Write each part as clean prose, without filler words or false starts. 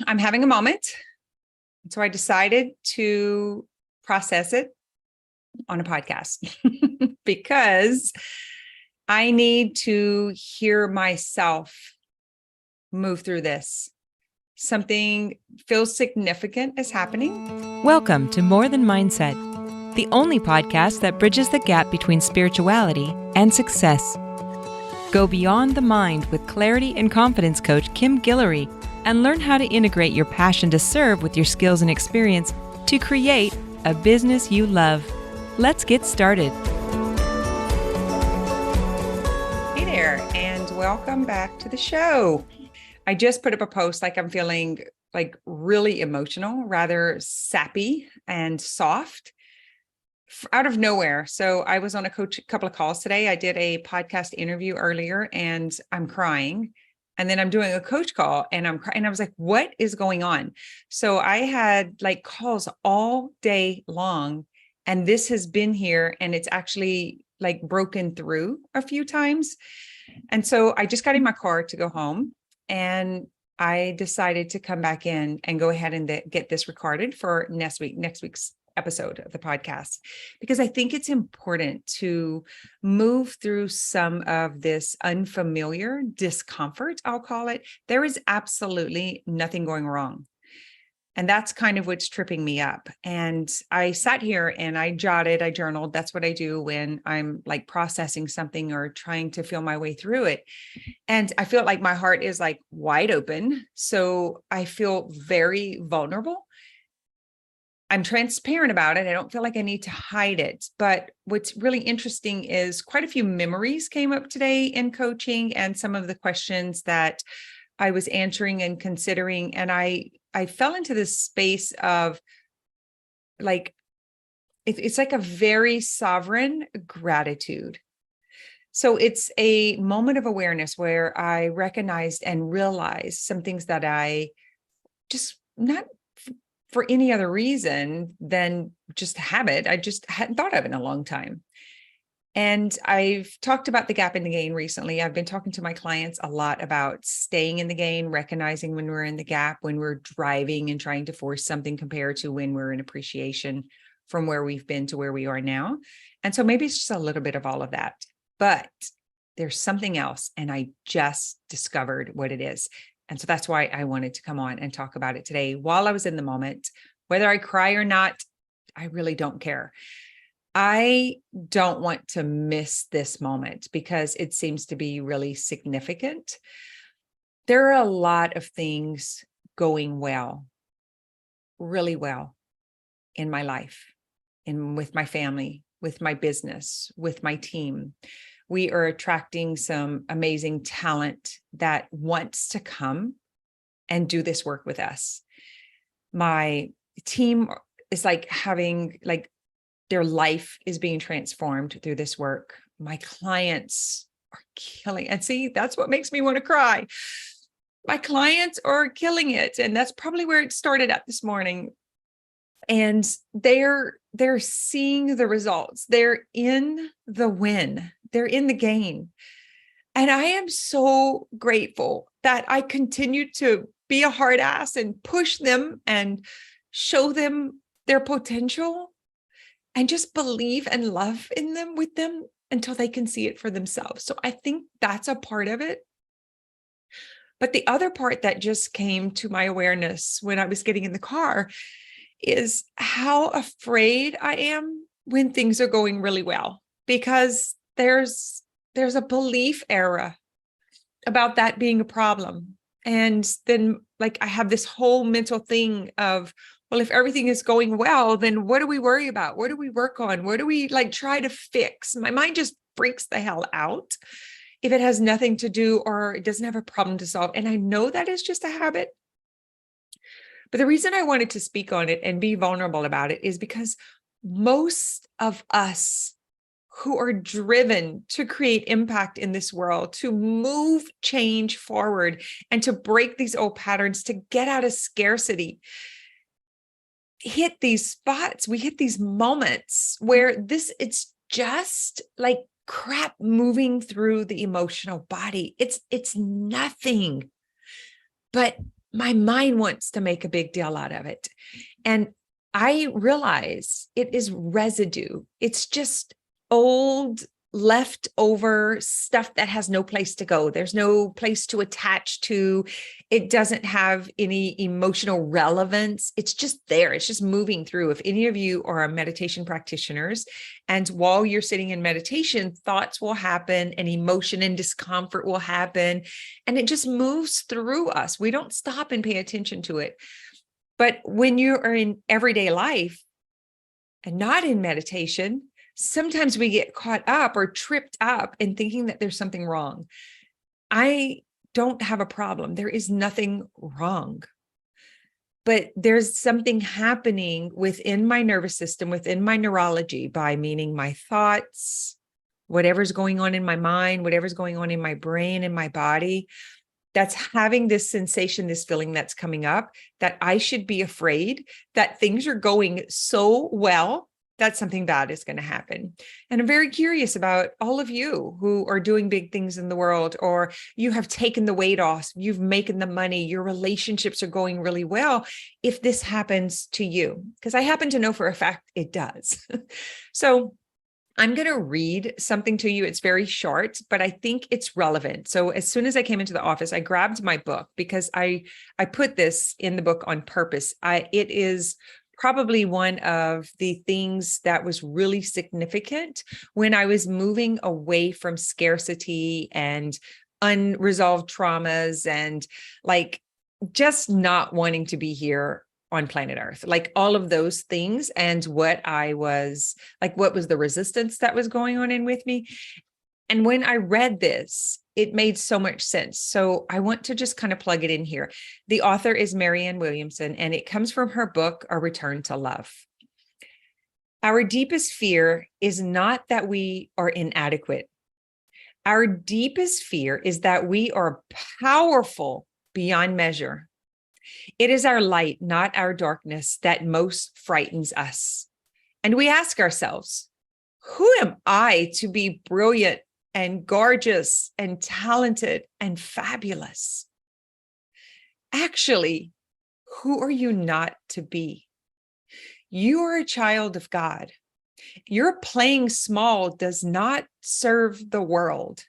I'm having a moment. So I decided to process it on a podcast because I need to hear myself move through this. Something feels significant is happening. Welcome to More Than Mindset, the only podcast that bridges the gap between spirituality and success. Go beyond the mind with clarity and confidence coach Kim Guillory and learn how to integrate your passion to serve with your skills and experience to create a business you love. Let's get started. Hey there, and welcome back to the show. I just put up a post like I'm feeling like really emotional, rather sappy and soft out of nowhere. So I was on a couple of calls today. I did a podcast interview earlier and I'm crying. And then I'm doing a coach call and I'm crying. And I was like, what is going on? So I had like calls all day long. And this has been here and it's actually like broken through a few times. And so I just got in my car to go home and I decided to come back in and go ahead and get this recorded for next week's episode of the podcast, because I think it's important to move through some of this unfamiliar discomfort, I'll call it. There is absolutely nothing going wrong. And that's kind of what's tripping me up. And I sat here and I journaled. That's what I do when I'm like processing something or trying to feel my way through it. And I feel like my heart is like wide open. So I feel very vulnerable. I'm transparent about it. I don't feel like I need to hide it. But what's really interesting is quite a few memories came up today in coaching and some of the questions that I was answering and considering. And I fell into this space of like, it's like a very sovereign gratitude. So it's a moment of awareness where I recognized and realized some things that I just not for any other reason than just habit. I just hadn't thought of in a long time. And I've talked about the gap in the gain recently. I've been talking to my clients a lot about staying in the gain, recognizing when we're in the gap, when we're driving and trying to force something compared to when we're in appreciation from where we've been to where we are now. And so maybe it's just a little bit of all of that, but there's something else. And I just discovered what it is. And so that's why I wanted to come on and talk about it today while I was in the moment. Whether I cry or not, I really don't care. I don't want to miss this moment because it seems to be really significant. There are a lot of things going well, really well in my life, with my family, with my business, with my team. We are attracting some amazing talent that wants to come and do this work with us. My team is like having like their life is being transformed through this work. My clients are killing. And see, that's what makes me want to cry. My clients are killing it. And that's probably where it started at this morning. And they're seeing the results. They're in the win. They're in the gain. And I am so grateful that I continue to be a hard ass and push them and show them their potential and just believe and love in them with them until they can see it for themselves. So I think that's a part of it. But the other part that just came to my awareness when I was getting in the car is how afraid I am when things are going really well, because there's a belief error about that being a problem. And then like I have this whole mental thing of, well, if everything is going well, then what do we worry about? What do we work on? What do we like try to fix? My mind just freaks the hell out if it has nothing to do or it doesn't have a problem to solve. And I know that is just a habit. But the reason I wanted to speak on it and be vulnerable about it is because most of us who are driven to create impact in this world, to move change forward and to break these old patterns, to get out of scarcity, hit these spots, we hit these moments where it's just like crap moving through the emotional body. It's nothing but my mind wants to make a big deal out of it. And I realize it is residue. It's just old, leftover stuff that has no place to go. There's no place to attach to. It doesn't have any emotional relevance. It's just there. It's just moving through. If any of you are meditation practitioners, and while you're sitting in meditation, thoughts will happen and emotion and discomfort will happen. And it just moves through us. We don't stop and pay attention to it. But when you are in everyday life and not in meditation, sometimes we get caught up or tripped up in thinking that there's something wrong. I don't have a problem. There is nothing wrong. But there's something happening within my nervous system, within my neurology, by meaning my thoughts, whatever's going on in my mind, whatever's going on in my brain and my body, that's having this sensation, this feeling that's coming up, that I should be afraid that things are going so well that something bad is going to happen. And I'm very curious about all of you who are doing big things in the world, or you have taken the weight off, you've making the money, your relationships are going really well. If this happens to you, because I happen to know for a fact it does. So I'm going to read something to you. It's very short, but I think it's relevant. So as soon as I came into the office, I grabbed my book because I put this in the book on purpose. It is probably one of the things that was really significant when I was moving away from scarcity and unresolved traumas and like just not wanting to be here on planet Earth, like all of those things, and what was the resistance that was going on in with me. And when I read this, it made so much sense. So I want to just kind of plug it in here. The author is Marianne Williamson, and it comes from her book, A Return to Love. Our deepest fear is not that we are inadequate. Our deepest fear is that we are powerful beyond measure. It is our light, not our darkness, that most frightens us. And we ask ourselves, who am I to be brilliant and gorgeous and talented and fabulous? Actually, who are you not to be? You are a child of God. Your playing small does not serve the world.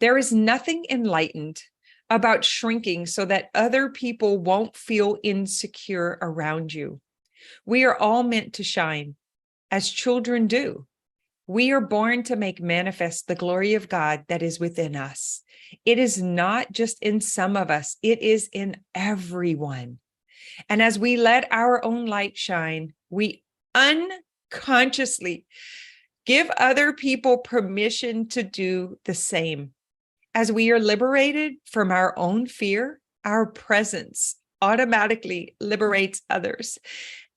There is nothing enlightened about shrinking so that other people won't feel insecure around you. We are all meant to shine, as children do. We are born to make manifest the glory of God that is within us. It is not just in some of us, it is in everyone. And as we let our own light shine, we unconsciously give other people permission to do the same. As we are liberated from our own fear, our presence automatically liberates others.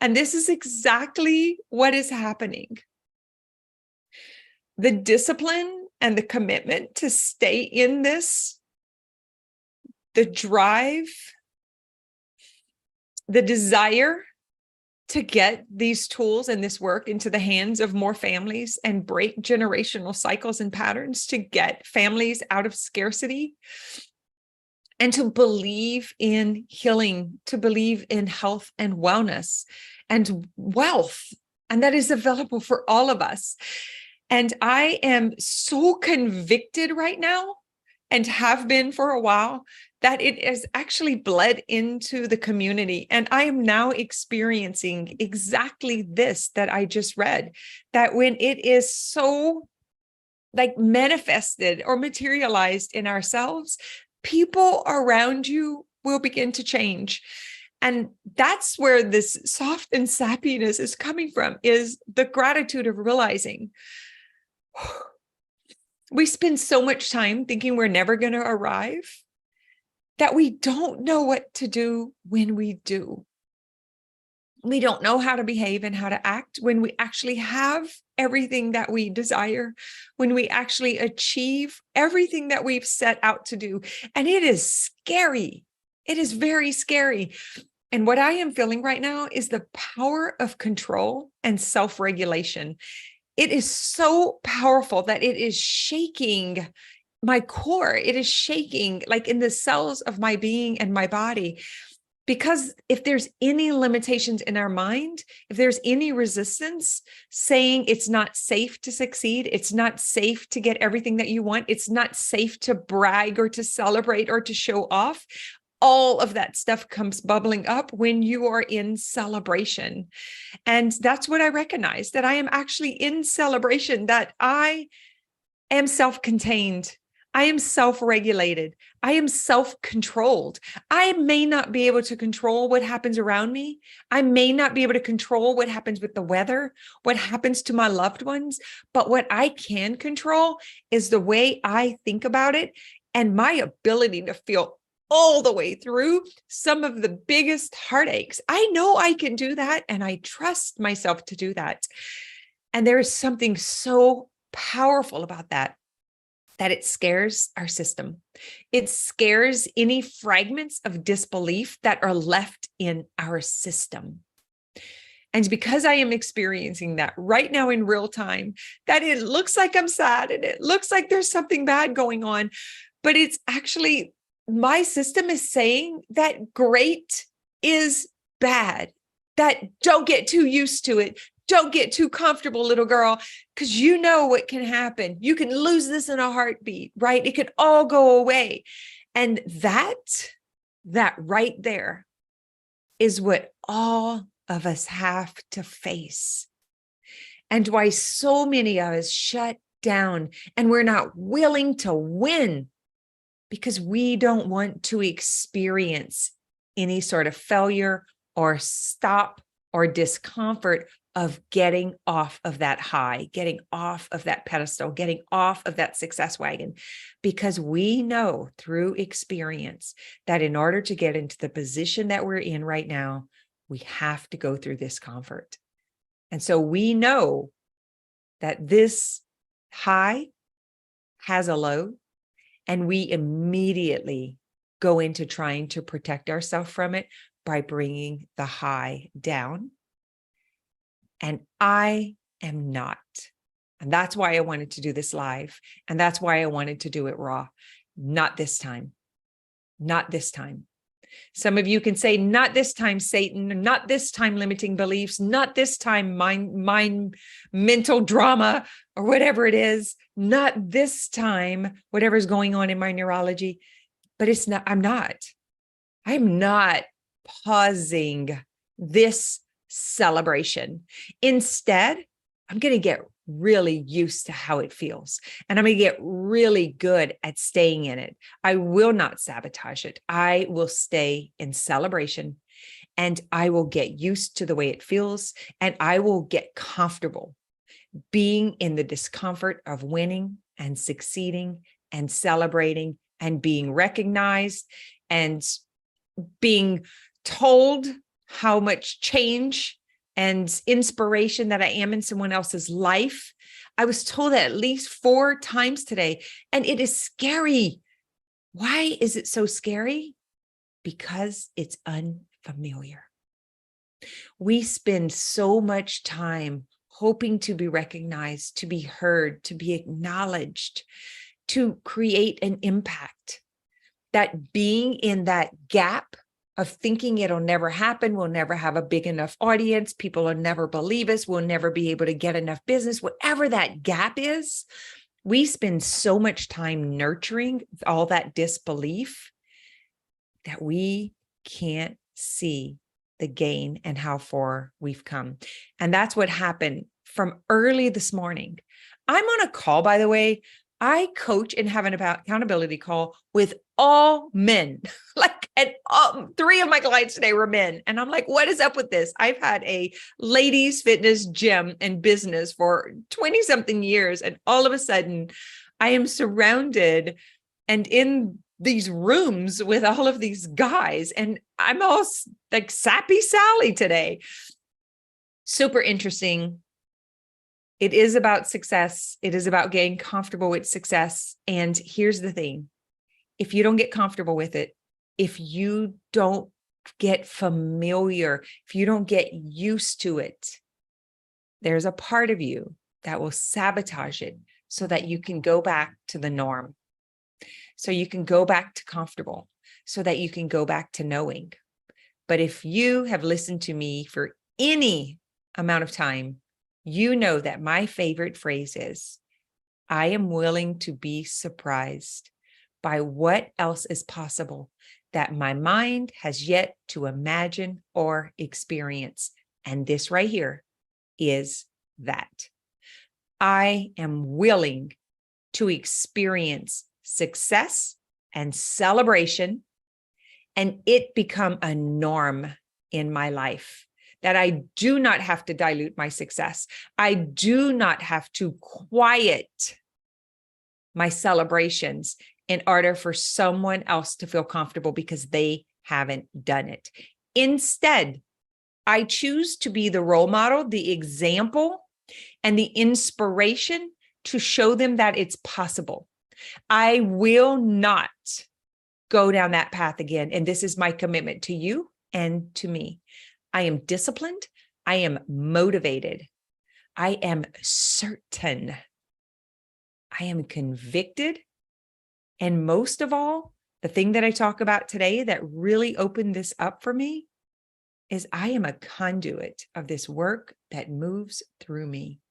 And this is exactly what is happening. The discipline and the commitment to stay in this, the drive, the desire to get these tools and this work into the hands of more families and break generational cycles and patterns, to get families out of scarcity and to believe in healing, to believe in health and wellness and wealth. And that is available for all of us. And I am so convicted right now, and have been for a while, that it has actually bled into the community. And I am now experiencing exactly this that I just read, that when it is so like manifested or materialized in ourselves, people around you will begin to change. And that's where this soft and sappiness is coming from, is the gratitude of realizing we spend so much time thinking we're never going to arrive that we don't know what to do when we do. We don't know how to behave and how to act when we actually have everything that we desire, when we actually achieve everything that we've set out to do. And it is scary. It is very scary. And what I am feeling right now is the power of control and self-regulation. It is so powerful that it is shaking my core, it is shaking like in the cells of my being and my body. Because if there's any limitations in our mind, if there's any resistance saying it's not safe to succeed, it's not safe to get everything that you want, it's not safe to brag or to celebrate or to show off, all of that stuff comes bubbling up when you are in celebration. And that's what I recognize, that I am actually in celebration, that I am self-contained. I am self-regulated. I am self-controlled. I may not be able to control what happens around me. I may not be able to control what happens with the weather, what happens to my loved ones. But what I can control is the way I think about it and my ability to feel all the way through some of the biggest heartaches. I know I can do that, and I trust myself to do that. And there is something so powerful about that it scares our system. It scares any fragments of disbelief that are left in our system. And because I am experiencing that right now in real time, that it looks like I'm sad and it looks like there's something bad going on, but it's actually my system is saying that great is bad, that don't get too used to it. Don't get too comfortable, little girl, because you know what can happen. You can lose this in a heartbeat, right? It could all go away. And that right there is what all of us have to face. And why so many of us shut down and we're not willing to win, because we don't want to experience any sort of failure or stop or discomfort of getting off of that high, getting off of that pedestal, getting off of that success wagon, because we know through experience that in order to get into the position that we're in right now, we have to go through discomfort. And so we know that this high has a low, and we immediately go into trying to protect ourselves from it by bringing the high down. And I am not. And that's why I wanted to do this live. And that's why I wanted to do it raw. Not this time. Not this time. Some of you can say, not this time, Satan, not this time, limiting beliefs, not this time, mind mental drama, or whatever it is, not this time, whatever's going on in my neurology. But it's not, I'm not pausing this celebration. Instead, I'm going to get really used to how it feels, and I'm going to get really good at staying in it. I will not sabotage it. I will stay in celebration, and I will get used to the way it feels, and I will get comfortable being in the discomfort of winning and succeeding and celebrating and being recognized and being told how much change and inspiration that I am in someone else's life. I was told that at least 4 times today, and it is scary. Why is it so scary? Because it's unfamiliar. We spend so much time hoping to be recognized, to be heard, to be acknowledged, to create an impact, that being in that gap of thinking it'll never happen, we'll never have a big enough audience, people will never believe us, we'll never be able to get enough business, whatever that gap is, we spend so much time nurturing all that disbelief that we can't see the gain and how far we've come. And that's what happened from early this morning. I'm on a call, by the way. I coach and have an accountability call with all men. And 3 of my clients today were men. And I'm like, what is up with this? I've had a ladies fitness gym and business for 20 something years. And all of a sudden I am surrounded and in these rooms with all of these guys. And I'm all like sappy Sally today. Super interesting. It is about success. It is about getting comfortable with success. And here's the thing. If you don't get comfortable with it, if you don't get familiar, if you don't get used to it, there's a part of you that will sabotage it so that you can go back to the norm. so you can go back to comfortable, so that you can go back to knowing. But if you have listened to me for any amount of time, you know that my favorite phrase is, I am willing to be surprised by what else is possible that my mind has yet to imagine or experience. And this right here is that. I am willing to experience success and celebration, and it become a norm in my life, that I do not have to dilute my success. I do not have to quiet my celebrations in order for someone else to feel comfortable because they haven't done it. Instead, I choose to be the role model, the example, and the inspiration to show them that it's possible. I will not go down that path again. And this is my commitment to you and to me. I am disciplined. I am motivated. I am certain. I am convicted. And most of all, the thing that I talk about today that really opened this up for me is I am a conduit of this work that moves through me.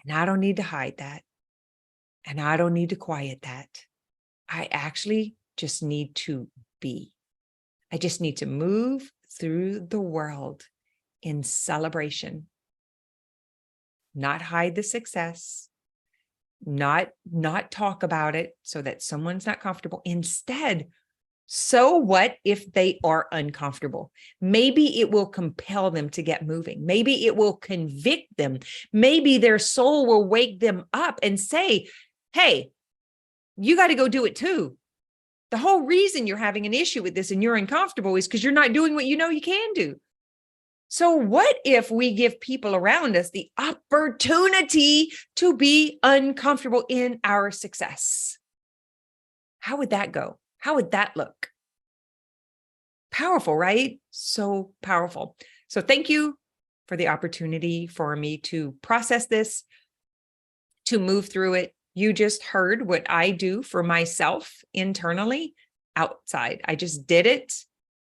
And I don't need to hide that. And I don't need to quiet that. I actually just need to be. I just need to move through the world in celebration, not hide the success, not talk about it so that someone's not comfortable. Instead, so what if they are uncomfortable? Maybe it will compel them to get moving. Maybe it will convict them. Maybe their soul will wake them up and say, hey, you got to go do it too. The whole reason you're having an issue with this and you're uncomfortable is because you're not doing what you know you can do. So what if we give people around us the opportunity to be uncomfortable in our success? How would that go? How would that look? Powerful, right? So powerful. So thank you for the opportunity for me to process this, to move through it. You just heard what I do for myself internally, outside. I just did it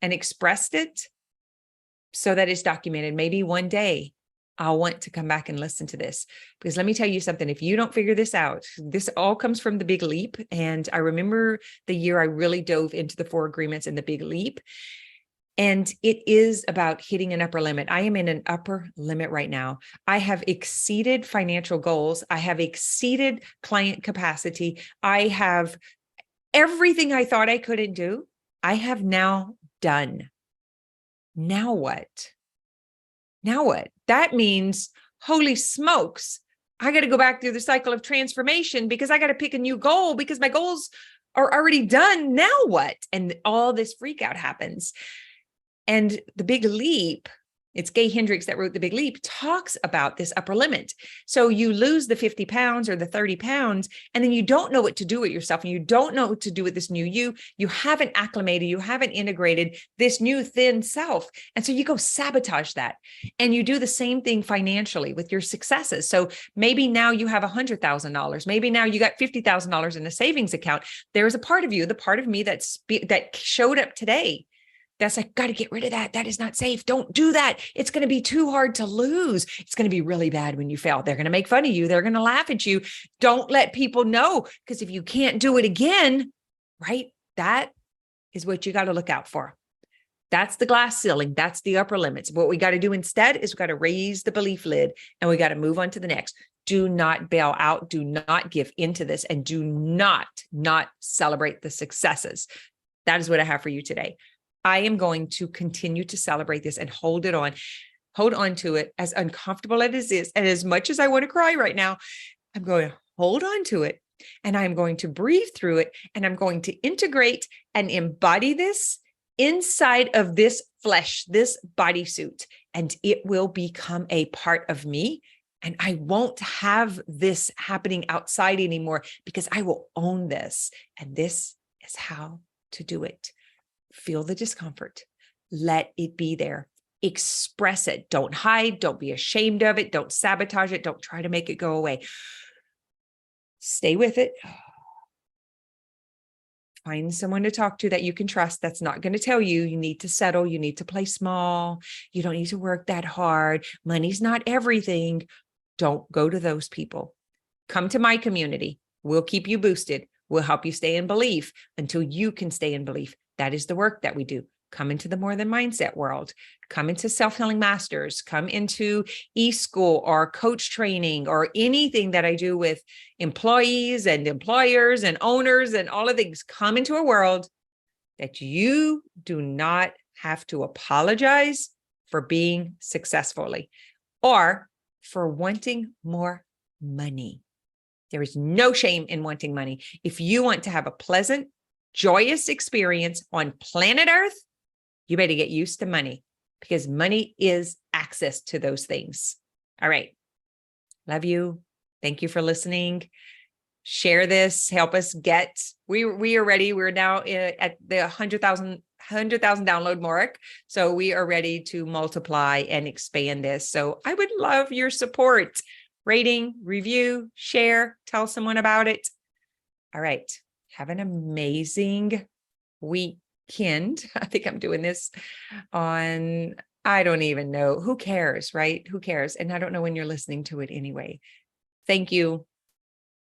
and expressed it so that it's documented. Maybe one day I'll want to come back and listen to this, because let me tell you something. If you don't figure this out, this all comes from the Big Leap. And I remember the year I really dove into the 4 agreements and the Big Leap. And it is about hitting an upper limit. I am in an upper limit right now. I have exceeded financial goals. I have exceeded client capacity. I have everything I thought I couldn't do. I have now done. Now what? Now what? That means, holy smokes, I got to go back through the cycle of transformation because I got to pick a new goal because my goals are already done. Now what? And all this freak out happens. And the Big Leap, it's Gay Hendricks that wrote the Big Leap, talks about this upper limit. So you lose the 50 pounds or the 30 pounds, and then you don't know what to do with yourself, and you don't know what to do with this new you. You haven't acclimated, you haven't integrated this new thin self. And so you go sabotage that. And you do the same thing financially with your successes. So maybe now you have $100,000. Maybe now you got $50,000 in a savings account. There's a part of you, the part of me that showed up today, that's like, got to get rid of that. That is not safe. Don't do that. It's going to be too hard to lose. It's going to be really bad when you fail. They're going to make fun of you. They're going to laugh at you. Don't let people know, because if you can't do it again, right? That is what you got to look out for. That's the glass ceiling. That's the upper limits. What we got to do instead is we got to raise the belief lid and we got to move on to the next. Do not bail out. Do not give into this, and do not celebrate the successes. That is what I have for you today. I am going to continue to celebrate this and hold on to it, as uncomfortable as it is. And as much as I want to cry right now, I'm going to hold on to it, and I'm going to breathe through it, and I'm going to integrate and embody this inside of this flesh, this bodysuit, and it will become a part of me. And I won't have this happening outside anymore, because I will own this. And this is how to do it. Feel the discomfort. Let it be there. Express it. Don't hide. Don't be ashamed of it. Don't sabotage it. Don't try to make it go away. Stay with it. Find someone to talk to that you can trust that's not going to tell you you need to settle, you need to play small, you don't need to work that hard, money's not everything. Don't go to those people. Come to my community. We'll keep you boosted. We'll help you stay in belief until you can stay in belief. That is the work that we do. Come into the More Than Mindset world. Come into Self-Healing Masters. Come into e-school or coach training or anything that I do with employees and employers and owners and all of things. Come into a world that you do not have to apologize for being successfully or for wanting more money. There is no shame in wanting money. If you want to have a pleasant, joyous experience on planet Earth, you better get used to money because money is access to those things. All right. Love you. Thank you for listening. Share this. Help us get, we are ready. We're now at the 100,000 download mark. So we are ready to multiply and expand this. So I would love your support. Rating, review, share, tell someone about it. All right. Have an amazing weekend. I think I'm doing this on, I don't even know. Who cares, right? Who cares? And I don't know when you're listening to it anyway. Thank you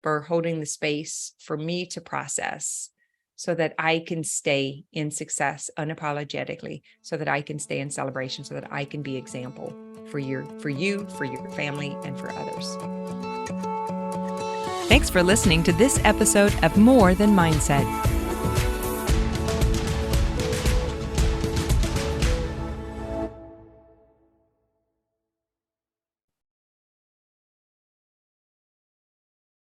for holding the space for me to process so that I can stay in success unapologetically, so that I can stay in celebration, so that I can be example for you, for your family, and for others. Thanks for listening to this episode of More Than Mindset.